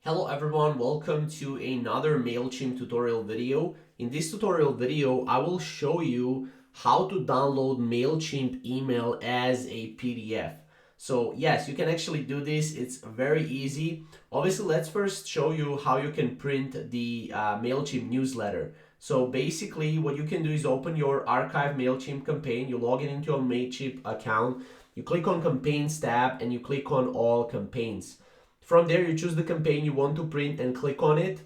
Hello everyone, welcome to another Mailchimp tutorial video. In this tutorial video, I will show you how to download Mailchimp email as a PDF. So yes, you can actually do this. It's very easy. Obviously, let's first show you how you can print the Mailchimp newsletter. So basically, what you can do is open your archive Mailchimp campaign. You log in into your Mailchimp account. You click on Campaigns tab and you click on All Campaigns. From there, you choose the campaign you want to print and click on it.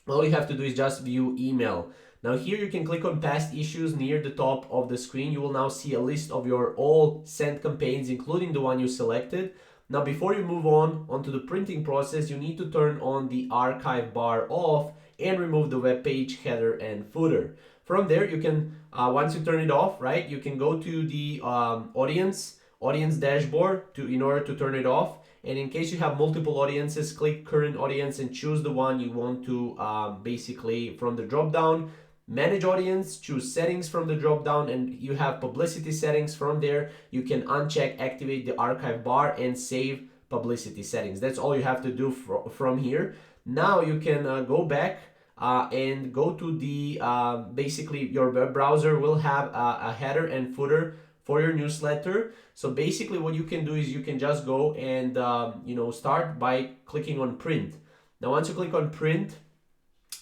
All you have to do is just view email. Now here you can click on past issues near the top of the screen. You will now see a list of your all sent campaigns, including the one you selected. Now before you move on onto the printing process, you need to turn on the archive bar off and remove the web page header and footer. From there, you can, once you turn it off, right, you can go to the audience dashboard in order to turn it off. And in case you have multiple audiences, click current audience and choose the one you want to basically from the drop down. Manage audience, choose settings from the drop down, and you have publicity settings. From there, you can uncheck, activate the archive bar and save publicity settings. That's all you have to do from here. Now you can go back and go to the basically your web browser will have a header and footer for your newsletter. So basically what you can do is you can just go and start by clicking on print. Now once you click on print,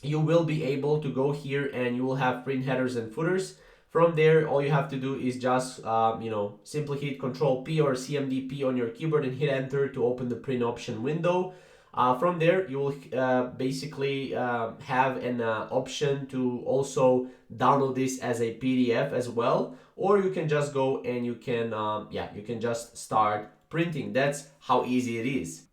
you will be able to go here and you will have print headers and footers. From there, all you have to do is just simply hit Control P or CMD P on your keyboard and hit enter to open the print option window. From there, you will basically have an option to also download this as a PDF as well, or you can just go and you can just start printing. That's how easy it is.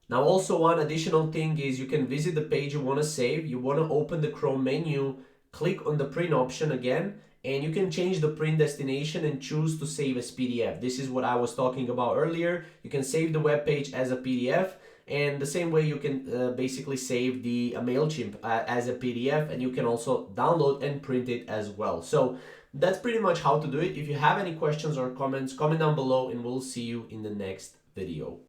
Now also one additional thing is you can visit the page you want to save. You want to open the Chrome menu, click on the print option again, and you can change the print destination and choose to save as PDF. This is what I was talking about earlier. You can save the web page as a PDF, and the same way you can basically save the Mailchimp as a PDF, and you can also download and print it as well. So that's pretty much how to do it. If you have any questions or comments, comment down below and we'll see you in the next video.